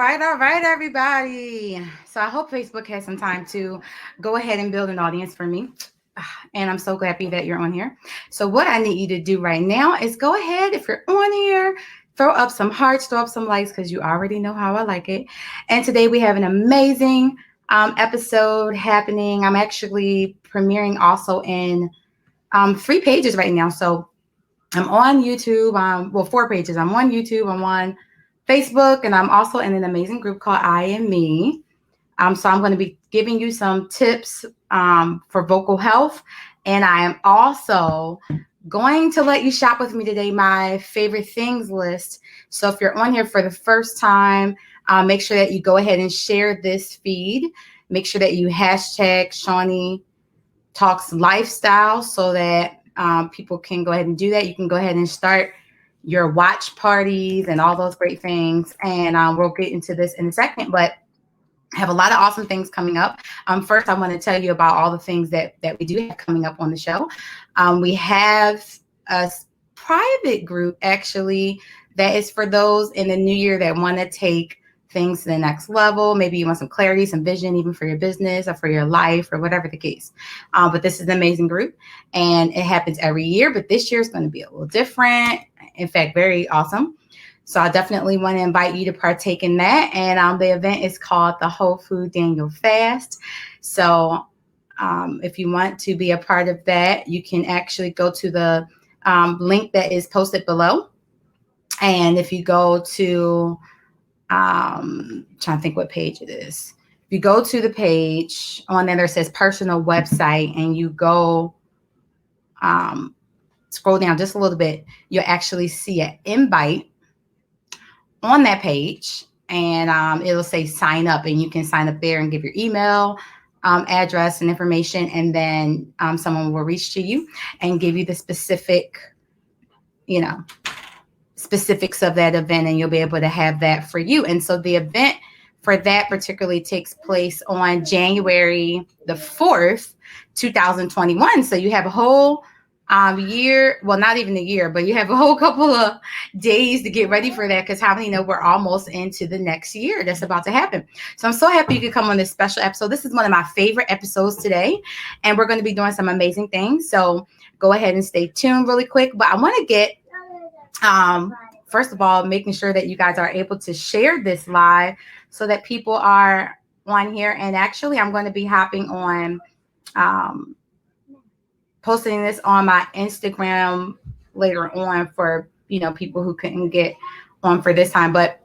All right, everybody. So I hope Facebook has some time to go ahead and build an audience for me. And I'm so happy that you're on here. So what I need you to do right now is go ahead, if you're on here, throw up some hearts, throw up some likes, because you already know how I like it. And today we have an amazing episode happening. I'm actually premiering also in 3 pages right now. So I'm on YouTube. Well, 4 pages. I'm on YouTube. I'm on Facebook, and I'm also in an amazing group called I Am Me. So I'm going to be giving you some tips for vocal health, and I am also going to let you shop with me today my favorite things list. So if you're on here for the first time, make sure that you go ahead and share this feed. Make sure that you hashtag Shawnee Talks Lifestyle so that people can go ahead and do that. You can go ahead and start your watch parties and all those great things. And we'll get into this in a second, but I have a lot of awesome things coming up. First, I want to tell you about all the things that we do have coming up on the show. We have a private group, actually, that is for those in the new year that want to take things to the next level. Maybe you want some clarity, some vision, even for your business or for your life or whatever the case. But this is an amazing group, and it happens every year. But this year is going to be a little different. In fact, very awesome. So I definitely want to invite you to partake in that. And the event is called the Whole Food Daniel Fast. So if you want to be a part of that, you can actually go to the link that is posted below. And if you go to, trying to think what page it is. If you go to the page on there that says personal website, and you go scroll down just a little bit, you'll actually see an invite on that page, and it'll say sign up, and you can sign up there and give your email address and information, and then someone will reach to you and give you the specifics of that event, and you'll be able to have that for you. And so the event for that particularly takes place on January the 4th, 2021. So you have a whole year, well, not even a year, but you have a whole couple of days to get ready for that, because how many know we're almost into the next year that's about to happen. So I'm so happy you could come on this special episode. This is one of my favorite episodes today, and we're going to be doing some amazing things. So go ahead and stay tuned really quick. But I want to get first of all, making sure that you guys are able to share this live so that people are on here. And actually, I'm going to be hopping on posting this on my Instagram later on for, people who couldn't get on for this time. But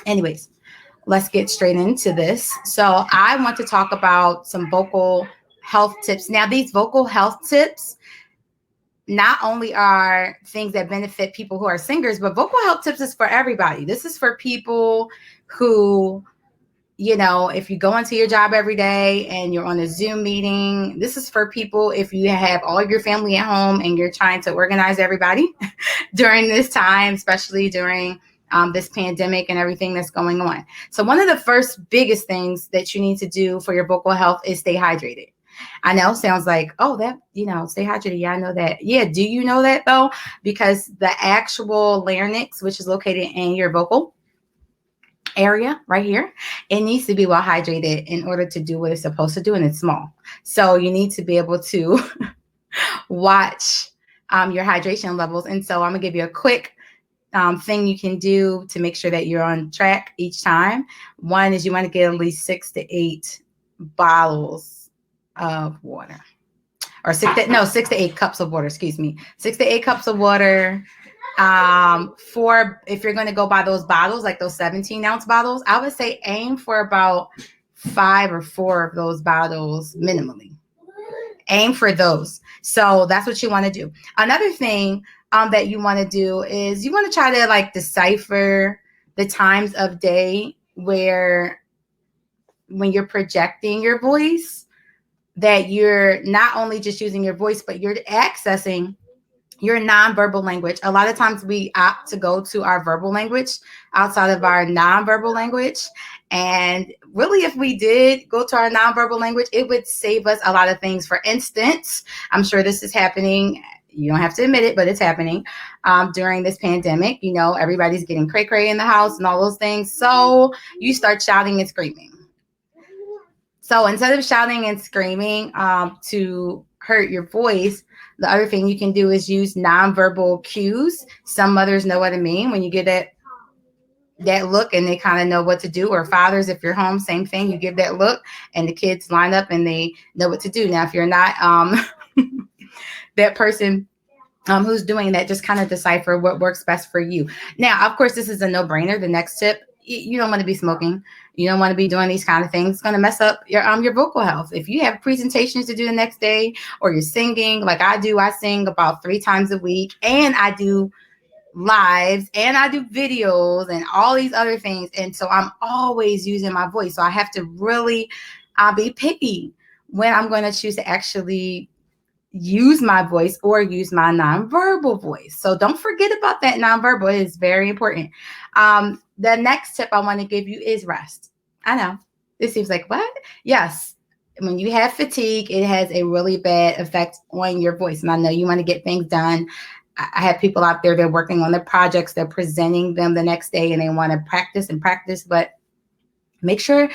anyways, let's get straight into this. So I want to talk about some vocal health tips. Now, these vocal health tips not only are things that benefit people who are singers, but vocal health tips is for everybody. This is for people who, if you go into your job every day and you're on a Zoom meeting. This is for people if you have all your family at home and you're trying to organize everybody during this time, especially during this pandemic and everything that's going on. So one of the first biggest things that you need to do for your vocal health is stay hydrated. I know, sounds like, oh, that, stay hydrated. Yeah, I know that. Yeah, do you know that though? Because the actual larynx, which is located in your vocal area right here, it needs to be well hydrated in order to do what it's supposed to do, and it's small. So you need to be able to watch your hydration levels. And so I'm gonna give you a quick thing you can do to make sure that you're on track each time. One is you want to get at least 6 to 8 bottles of water, or 6 to 8 cups of water, 6 to 8 cups of water. For if you're going to go by those bottles, like those 17-ounce bottles, I would say aim for about 5 or 4 of those bottles minimally. Aim for those. So that's what you want to do. Another thing that you want to do is you want to try to decipher the times of day when you're projecting your voice, that you're not only just using your voice, but you're accessing your nonverbal language. A lot of times we opt to go to our verbal language outside of our nonverbal language. And really, if we did go to our nonverbal language, it would save us a lot of things. For instance, I'm sure this is happening, You don't have to admit it, but it's happening during this pandemic. You know, everybody's getting cray-cray in the house and all those things. So you start shouting and screaming. So instead of shouting and screaming to hurt your voice, the other thing you can do is use nonverbal cues. Some mothers know what I mean. When you get that look and they kind of know what to do, or fathers, if you're home, same thing. You give that look and the kids line up and they know what to do. Now, if you're not that person who's doing that, just kind of decipher what works best for you. Now, of course, this is a no-brainer. The next tip, you don't want to be smoking. You don't want to be doing these kind of things. It's going to mess up your vocal health. If you have presentations to do the next day, or you're singing like I do, I sing about 3 times a week, and I do lives, and I do videos and all these other things. And so I'm always using my voice. So I have to really be picky when I'm going to choose to actually use my voice or use my nonverbal voice. So don't forget about that nonverbal. It is very important. The next tip I want to give you is rest. I know this seems like what? Yes. When you have fatigue, it has a really bad effect on your voice. And I know you want to get things done. I have people out there, they're working on their projects, they're presenting them the next day, and they want to practice, but make sure,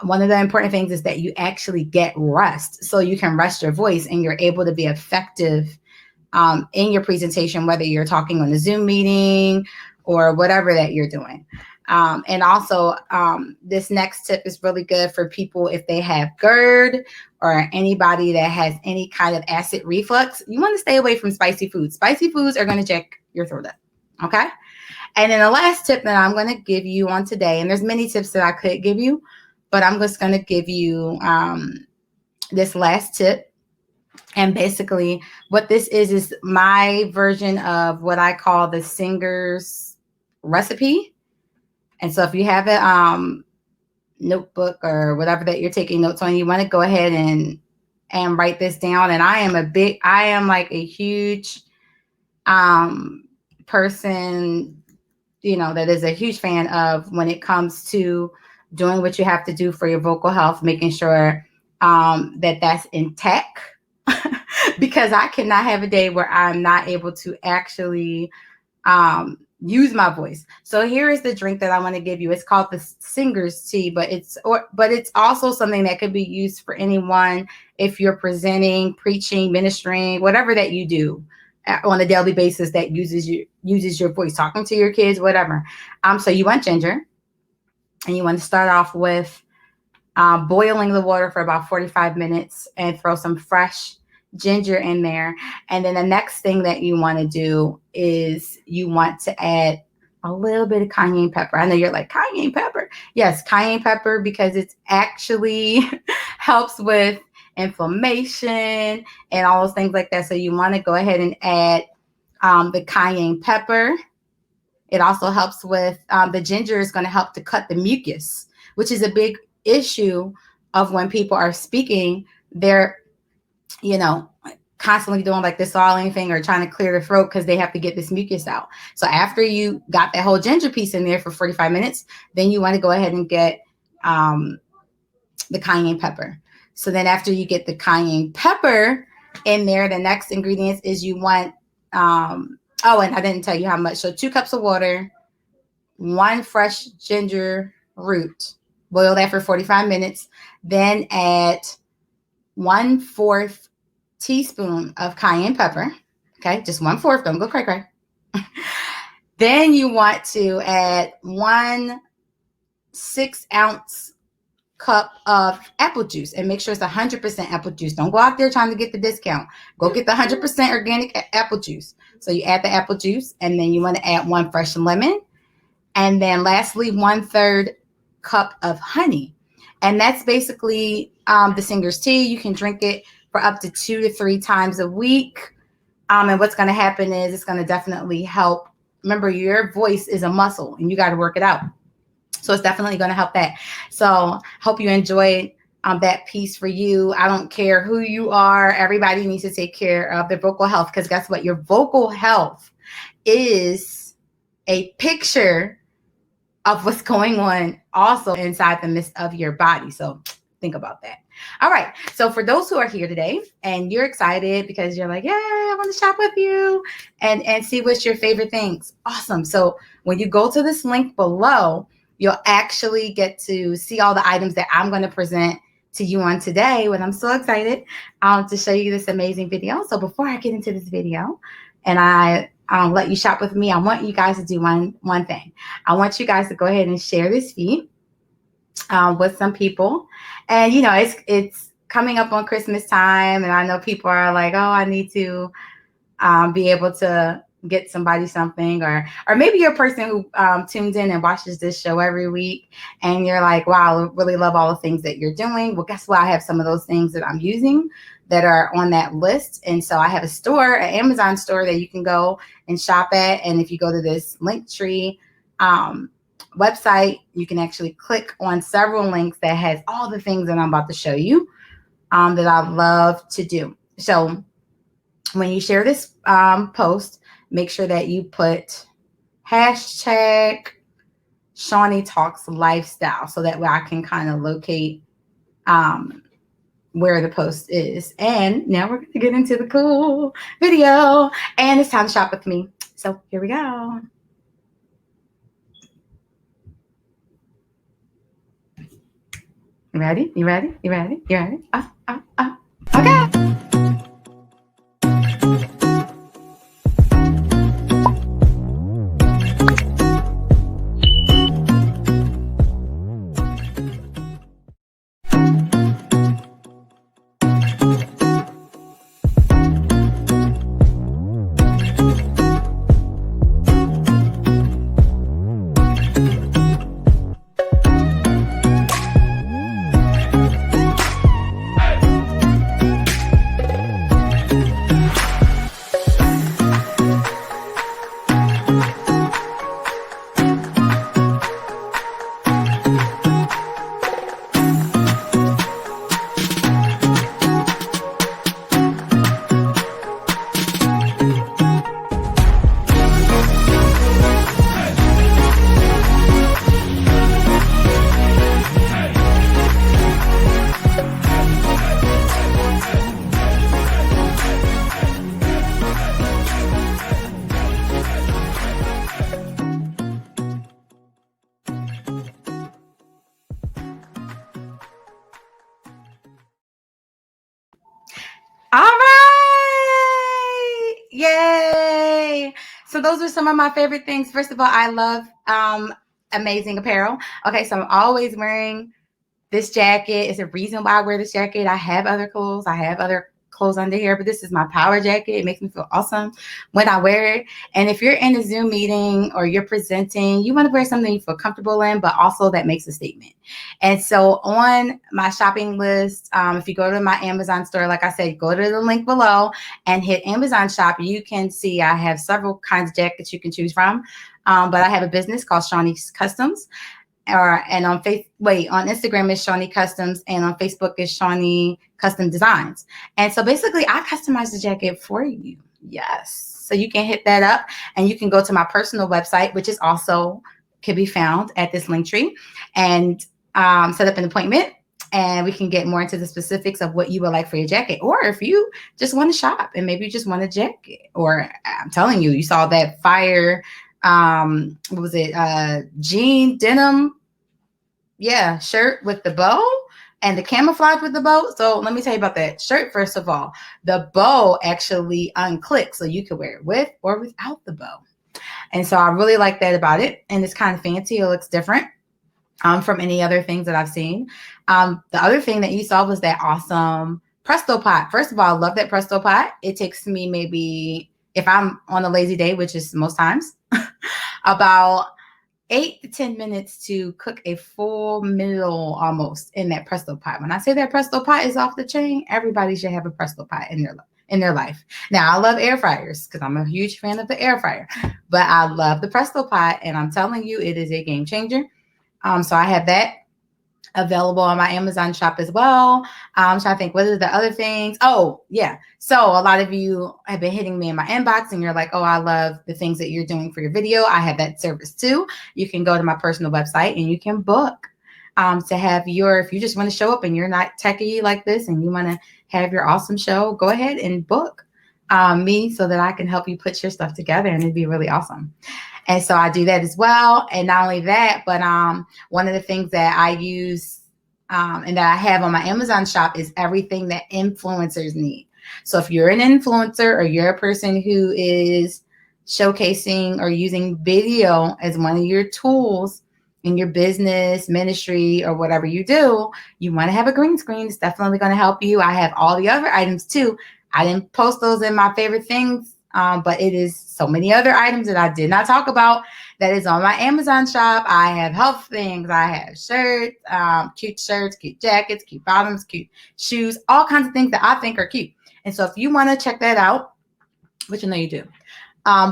one of the important things is that you actually get rest so you can rest your voice and you're able to be effective in your presentation, whether you're talking on a Zoom meeting or whatever that you're doing. And also, this next tip is really good for people if they have GERD or anybody that has any kind of acid reflux. You want to stay away from spicy foods. Spicy foods are going to jack your throat up. Okay. And then the last tip that I'm going to give you on today, and there's many tips that I could give you, but I'm just going to give you this last tip. And basically what this is my version of what I call the singer's recipe. And so if you have a notebook or whatever that you're taking notes on, you want to go ahead and write this down. And I am like a huge person, that is a huge fan of when it comes to doing what you have to do for your vocal health, making sure that that's intact. Because I cannot have a day where I'm not able to actually use my voice. So here is the drink that I want to give you. It's called the singer's tea, but it's also something that could be used for anyone if you're presenting, preaching, ministering, whatever that you do on a daily basis that uses your voice, talking to your kids, whatever. So you want ginger, and you want to start off with boiling the water for about 45 minutes and throw some fresh ginger in there. And then the next thing that you want to do is you want to add a little bit of cayenne pepper. I know you're like, cayenne pepper? Yes, cayenne pepper, because it actually helps with inflammation and all those things like that. So you want to go ahead and add the cayenne pepper. It also helps with the ginger is going to help to cut the mucus, which is a big issue of when people are speaking. They're constantly doing like the swallowing thing or trying to clear the throat because they have to get this mucus out. So after you got that whole ginger piece in there for 45 minutes, then you want to go ahead and get the cayenne pepper. So then after you get the cayenne pepper in there, the next ingredients is you want, and I didn't tell you how much. So 2 cups of water, 1 fresh ginger root, boil that for 45 minutes, then add 1/4 teaspoon of cayenne pepper. Okay, just 1/4. Don't go cray. Then you want to add 1 6-ounce cup of apple juice, and make sure it's 100% apple juice. Don't go out there trying to get the discount. Go get the 100% organic apple juice. So you add the apple juice, and then you want to add 1 fresh lemon, and then lastly 1/3 cup of honey. And that's basically the singer's tea. You can drink it for up to 2 to 3 times a week. And what's going to happen is it's going to definitely help. Remember, your voice is a muscle and you got to work it out. So it's definitely going to help that. So hope you enjoyed that piece for you. I don't care who you are. Everybody needs to take care of their vocal health, because guess what? Your vocal health is a picture of what's going on also inside the midst of your body. So think about that. All right. So for those who are here today and you're excited because you're like, yeah, I want to shop with you and see what's your favorite things. Awesome. So when you go to this link below, you'll actually get to see all the items that I'm going to present to you on today. When I'm so excited to show you this amazing video. So before I get into this video and I let you shop with me, I want you guys to do one thing. I want you guys to go ahead and share this feed with some people. And it's coming up on Christmas time, and I know people are like, oh, I need to be able to get somebody something, or maybe you're a person who tunes in and watches this show every week and you're like, wow, I really love all the things that you're doing. Well, guess what? I have some of those things that I'm using that are on that list. And so I have a store, an Amazon store that you can go and shop at. And if you go to this Linktree website, you can actually click on several links that has all the things that I'm about to show you that I love to do. So when you share this post, make sure that you put hashtag Shawnee Talks Lifestyle so that way I can kind of locate where the post is. And now we're going to get into the cool video, and it's time to shop with me. So here we go. You ready? You ready? You ready? You ready? Okay. All right. Yay. So those are some of my favorite things. First of all, I love amazing apparel. Okay, so I'm always wearing this jacket. It's a reason why I wear this jacket. I have other clothes. I have other clothes under here, but this is my power jacket. It makes me feel awesome when I wear it. And if you're in a Zoom meeting or you're presenting, you want to wear something you feel comfortable in, but also that makes a statement. And so on my shopping list, if you go to my Amazon store, like I said, go to the link below and hit Amazon shop. You can see I have several kinds of jackets you can choose from. But I have a business called Shoney's Customs. And on Instagram is Shawnee Customs, and on Facebook is Shawnee Custom Designs. And so basically I customize the jacket for you. Yes. So you can hit that up, and you can go to my personal website, which is also can be found at this link tree, and set up an appointment, and we can get more into the specifics of what you would like for your jacket. Or if you just want to shop and maybe you just want a jacket, or I'm telling you, you saw that fire what was it, jean denim shirt with the bow and the camouflage with the bow. So let me tell you about that shirt. First of all, the bow actually unclicks, so you can wear it with or without the bow. And so I really like that about it, and it's kind of fancy. It looks different from any other things that I've seen. The other thing that you saw was that awesome Presto pot. First of all, I love that Presto pot. It takes me maybe, if I'm on a lazy day, which is most times, about 8 to 10 minutes to cook a full meal almost in that Presto pot. When I say that Presto pot is off the chain, everybody should have a Presto pot in their life. Now, I love air fryers because I'm a huge fan of the air fryer, but I love the Presto pot, and I'm telling you, it is a game changer. So I have that available on my Amazon shop as well. I'm trying to think, what are the other things? Oh, yeah. So a lot of you have been hitting me in my inbox, and you're like, oh, I love the things that you're doing for your video. I have that service too. You can go to my personal website and you can book to have if you just want to show up and you're not techie like this and you want to have your awesome show, go ahead and book me so that I can help you put your stuff together, and it'd be really awesome. And so I do that as well. And not only that, but one of the things that I use and that I have on my Amazon shop is everything that influencers need. So if you're an influencer or you're a person who is showcasing or using video as one of your tools in your business, ministry, or whatever you do, you want to have a green screen. It's definitely going to help you. I have all the other items too. I didn't post those in my favorite things, but it is so many other items that I did not talk about that is on my Amazon shop. I have health things. I have shirts, cute jackets, cute bottoms, cute shoes, all kinds of things that I think are cute. And so if you want to check that out, which I know you do,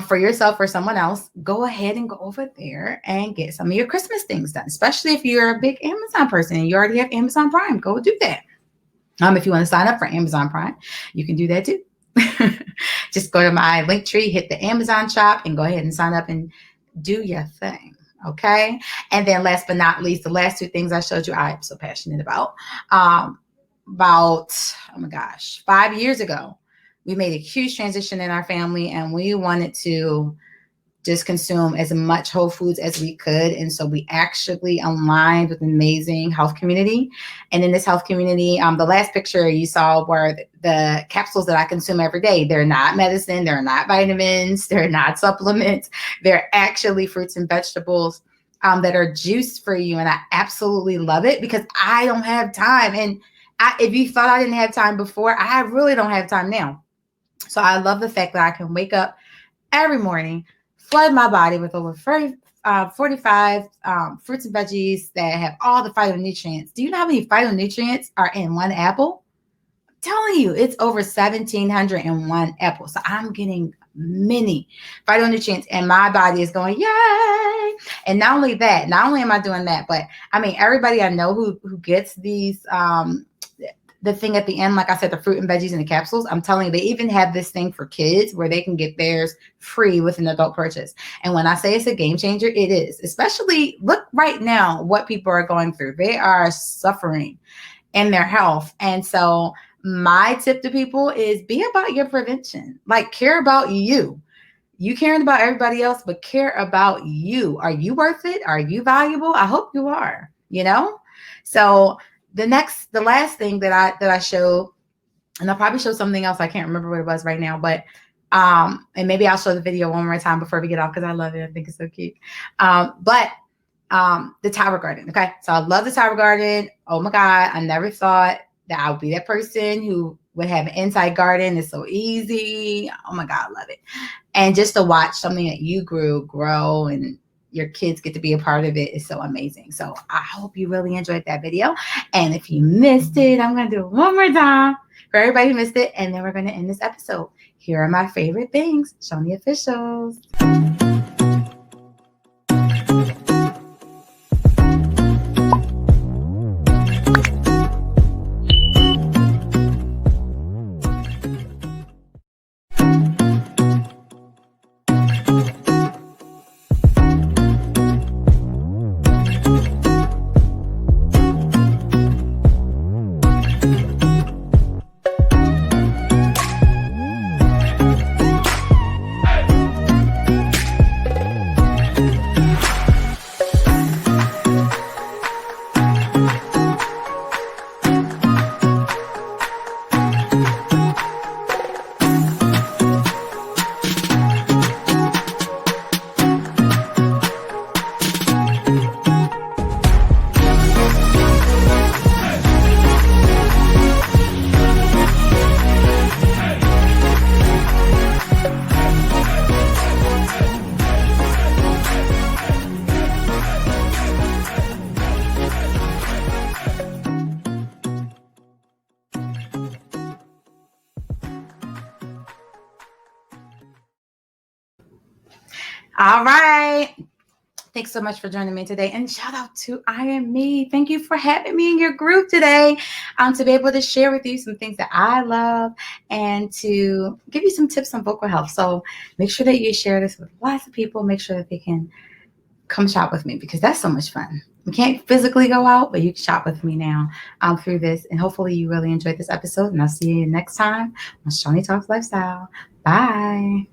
for yourself or someone else, go ahead and go over there and get some of your Christmas things done, especially if you're a big Amazon person and you already have Amazon Prime. Go do that. If you want to sign up for Amazon Prime, you can do that too. Just go to my link tree, hit the Amazon shop, and go ahead and sign up and do your thing. Okay. And then last but not least, the last two things I showed you, I am so passionate about. About, oh my gosh, 5 years ago, we made a huge transition in our family, and we wanted to just consume as much whole foods as we could. And so we actually aligned with an amazing health community. And in this health community, the last picture you saw were the capsules that I consume every day. They're not medicine. They're not vitamins. They're not supplements. They're actually fruits and vegetables that are juice for you. And I absolutely love it because I don't have time. And if you thought I didn't have time before, I really don't have time now. So I love the fact that I can wake up every morning, flood my body with over 45 fruits and veggies that have all the phytonutrients. Do you know how many phytonutrients are in one apple? I'm telling you, it's over 1,700 in one apple. So I'm getting many phytonutrients and my body is going, yay. And not only am I doing that, but I mean, everybody I know who gets these, the thing at the end, like I said, the fruit and veggies and the capsules, I'm telling you, they even have this thing for kids where they can get theirs free with an adult purchase. And when I say it's a game changer, it is. Especially look right now what people are going through. They are suffering in their health. And so my tip to people is be about your prevention. Like, care about you. You caring about everybody else, but care about you. Are you worth it? Are you valuable? I hope you are, So the last thing that I showed, and I'll probably show something else. I can't remember what it was right now, but and maybe I'll show the video one more time before we get off because I love it. I think it's so cute. But the Tower Garden. Okay, so I love the Tower Garden. Oh my God, I never thought that I would be that person who would have an inside garden. It's so easy. Oh my God, I love it. And just to watch something that you grow and your kids get to be a part of it is so amazing. So I hope you really enjoyed that video. And if you missed it, I'm going to do it one more time for everybody who missed it. And then we're going to end this episode. Here are my favorite things, ShoneyOfficials. All right. Thanks so much for joining me today. And shout out to I Am Me. Thank you for having me in your group today to be able to share with you some things that I love and to give you some tips on vocal health. So make sure that you share this with lots of people. Make sure that they can come shop with me because that's so much fun. You can't physically go out, but you can shop with me now through this. And hopefully you really enjoyed this episode. And I'll see you next time on Shoney Talks Lifestyle. Bye.